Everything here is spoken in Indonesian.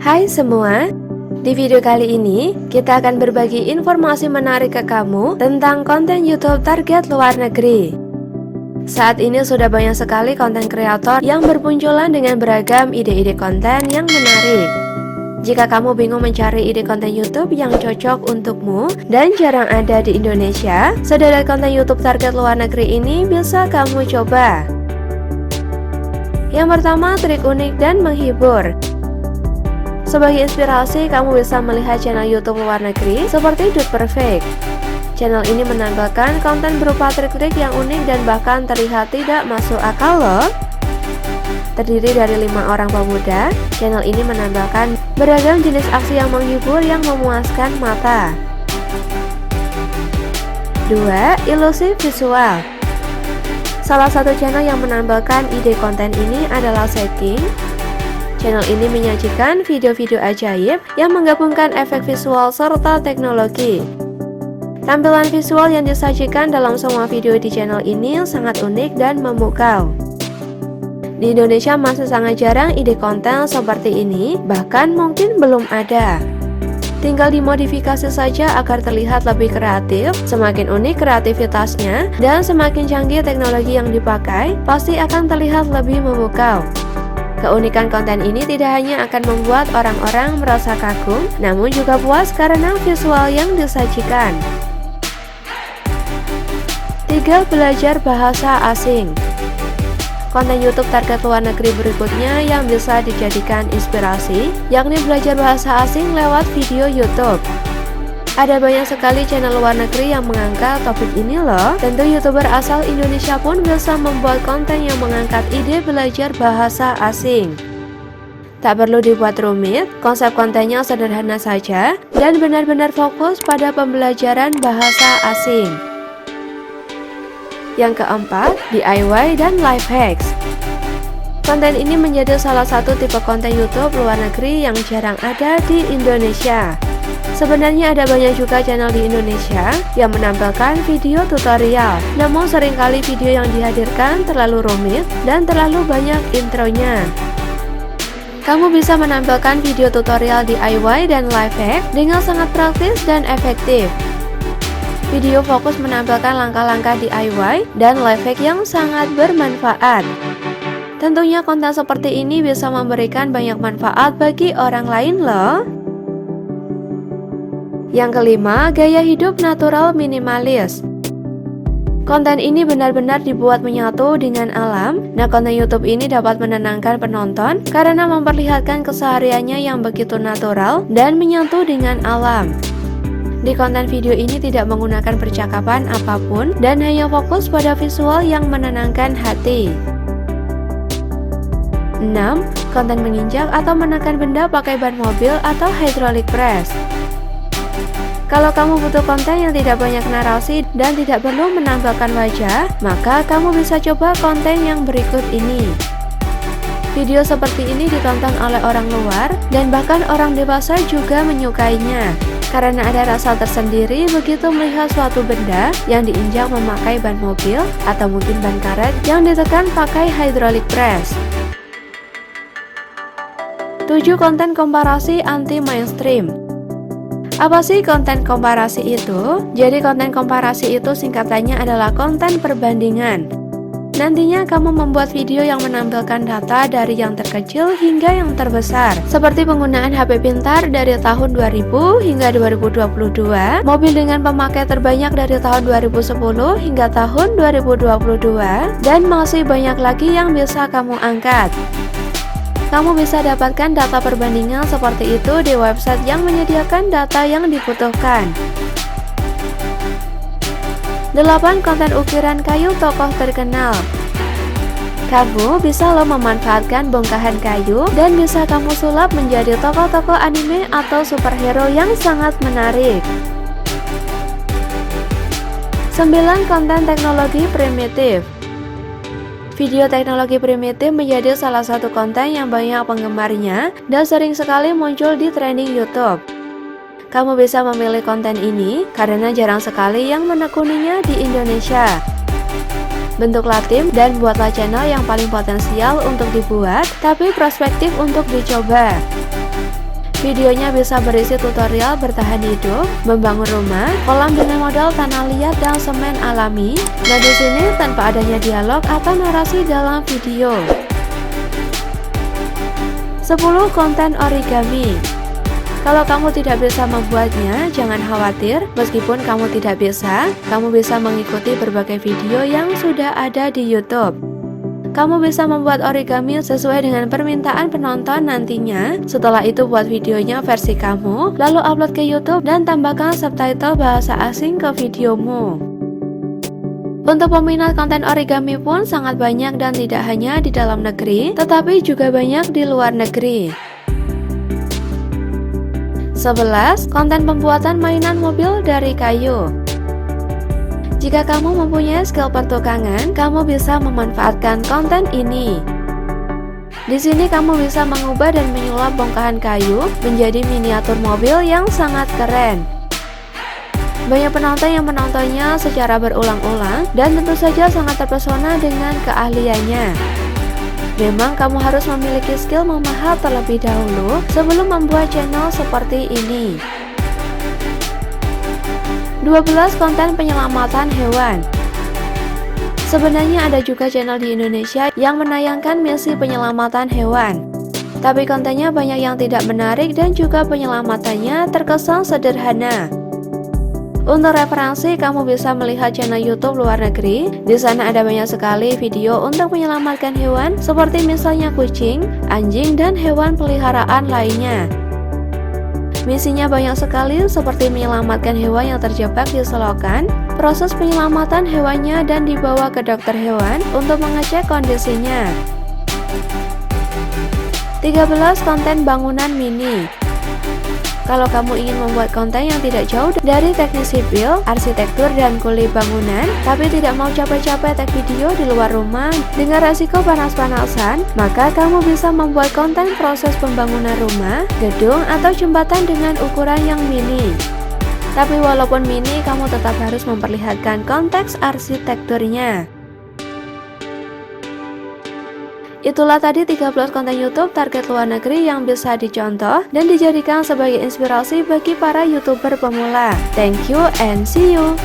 Hai semua, di video kali ini kita akan berbagi informasi menarik ke kamu tentang konten YouTube target luar negeri. Saat ini sudah banyak sekali konten kreator yang bermunculan dengan beragam ide-ide konten yang menarik. Jika kamu bingung mencari ide konten YouTube yang cocok untukmu dan jarang ada di Indonesia, sederet konten YouTube target luar negeri ini bisa kamu coba. Yang pertama, trik unik dan menghibur. Sebagai inspirasi, kamu bisa melihat channel YouTube luar negeri seperti Dude Perfect. Channel ini menampilkan konten berupa trik-trik yang unik dan bahkan terlihat tidak masuk akal loh. Terdiri dari 5 orang pemuda, channel ini menampilkan beragam jenis aksi yang menghibur yang memuaskan mata. 2. Ilusi visual. Salah satu channel yang menampilkan ide konten ini adalah Shaking. Channel ini menyajikan video-video ajaib yang menggabungkan efek visual serta teknologi. Tampilan visual yang disajikan dalam semua video di channel ini sangat unik dan memukau. Di Indonesia masih sangat jarang ide konten seperti ini, bahkan mungkin belum ada. Tinggal dimodifikasi saja agar terlihat lebih kreatif. Semakin unik kreativitasnya dan semakin canggih teknologi yang dipakai, pasti akan terlihat lebih memukau. Keunikan konten ini tidak hanya akan membuat orang-orang merasa kagum, namun juga puas karena visual yang disajikan. 3. Belajar bahasa asing. Konten YouTube target luar negeri berikutnya yang bisa dijadikan inspirasi, yakni belajar bahasa asing lewat video YouTube. Ada banyak sekali channel luar negeri yang mengangkat topik ini loh. Tentu YouTuber asal Indonesia pun bisa membuat konten yang mengangkat ide belajar bahasa asing. Tak perlu dibuat rumit, konsep kontennya sederhana saja dan benar-benar fokus pada pembelajaran bahasa asing. Yang keempat, DIY dan life hacks. Konten ini menjadi salah satu tipe konten YouTube luar negeri yang jarang ada di Indonesia. Sebenarnya ada banyak juga channel di Indonesia yang menampilkan video tutorial, namun seringkali video yang dihadirkan terlalu rumit dan terlalu banyak intronya. Kamu bisa menampilkan video tutorial DIY dan life hack dengan sangat praktis dan efektif. Video fokus menampilkan langkah-langkah DIY dan life hack yang sangat bermanfaat. Tentunya konten seperti ini bisa memberikan banyak manfaat bagi orang lain loh. Yang kelima, gaya hidup natural minimalis. Konten ini benar-benar dibuat menyatu dengan alam. Nah, konten YouTube ini dapat menenangkan penonton karena memperlihatkan kesehariannya yang begitu natural dan menyatu dengan alam. Di konten video ini tidak menggunakan percakapan apapun dan hanya fokus pada visual yang menenangkan hati. 6. Konten menginjak atau menekan benda pakai ban mobil atau hydraulic press. Kalau kamu butuh konten yang tidak banyak narasi dan tidak perlu menampilkan wajah, maka kamu bisa coba konten yang berikut ini. Video seperti ini ditonton oleh orang luar dan bahkan orang dewasa juga menyukainya. Karena ada rasa tersendiri begitu melihat suatu benda yang diinjak memakai ban mobil atau mungkin ban karet yang ditekan pakai hydraulic press. 7. Konten komparasi anti mainstream. Apa sih konten komparasi itu? Jadi konten komparasi itu singkatannya adalah konten perbandingan. Nantinya kamu membuat video yang menampilkan data dari yang terkecil hingga yang terbesar, seperti penggunaan HP pintar dari tahun 2000 hingga 2022, mobil dengan pemakai terbanyak dari tahun 2010 hingga tahun 2022, dan masih banyak lagi yang bisa kamu angkat. Kamu bisa dapatkan data perbandingan seperti itu di website yang menyediakan data yang dibutuhkan. 8. Konten ukiran kayu tokoh terkenal. Kamu bisa loh memanfaatkan bongkahan kayu dan bisa kamu sulap menjadi tokoh-tokoh anime atau superhero yang sangat menarik. 9. Konten teknologi primitif. Video teknologi primitif menjadi salah satu konten yang banyak penggemarnya dan sering sekali muncul di trending YouTube. Kamu bisa memilih konten ini karena jarang sekali yang menekuninya di Indonesia. Bentuklah tim dan buatlah channel yang paling potensial untuk dibuat, tapi prospektif untuk dicoba. Videonya bisa berisi tutorial bertahan hidup, membangun rumah, kolam dengan modal tanah liat dan semen alami. Nah, di sini tanpa adanya dialog atau narasi dalam video. 10 konten origami. Kalau kamu tidak bisa membuatnya, jangan khawatir. Meskipun kamu tidak bisa, kamu bisa mengikuti berbagai video yang sudah ada di YouTube. Kamu bisa membuat origami sesuai dengan permintaan penonton nantinya. Setelah itu buat videonya versi kamu, lalu upload ke YouTube dan tambahkan subtitle bahasa asing ke videomu. Untuk peminat konten origami pun sangat banyak dan tidak hanya di dalam negeri, tetapi juga banyak di luar negeri. 11. Konten pembuatan mainan mobil dari kayu. Jika kamu mempunyai skill pertukangan, kamu bisa memanfaatkan konten ini. Di sini kamu bisa mengubah dan menyulap bongkahan kayu menjadi miniatur mobil yang sangat keren. Banyak penonton yang menontonnya secara berulang-ulang dan tentu saja sangat terpesona dengan keahliannya. Memang kamu harus memiliki skill memaham terlebih dahulu sebelum membuat channel seperti ini. 12. Konten penyelamatan hewan. Sebenarnya ada juga channel di Indonesia yang menayangkan misi penyelamatan hewan. Tapi kontennya banyak yang tidak menarik dan juga penyelamatannya terkesan sederhana. Untuk referensi, kamu bisa melihat channel YouTube luar negeri. Di sana ada banyak sekali video untuk menyelamatkan hewan, seperti misalnya kucing, anjing, dan hewan peliharaan lainnya. Misinya banyak sekali, seperti menyelamatkan hewan yang terjebak di selokan, proses penyelamatan hewannya dan dibawa ke dokter hewan untuk mengecek kondisinya. 13. Konten bangunan mini. Kalau kamu ingin membuat konten yang tidak jauh dari teknik sipil, arsitektur, dan kuli bangunan, tapi tidak mau capek-capek tag video di luar rumah dengan resiko panas-panasan, maka kamu bisa membuat konten proses pembangunan rumah, gedung, atau jembatan dengan ukuran yang mini. Tapi walaupun mini, kamu tetap harus memperlihatkan konteks arsitekturnya. Itulah tadi 13 konten YouTube target luar negeri yang bisa dicontoh dan dijadikan sebagai inspirasi bagi para YouTuber pemula. Thank you and see you.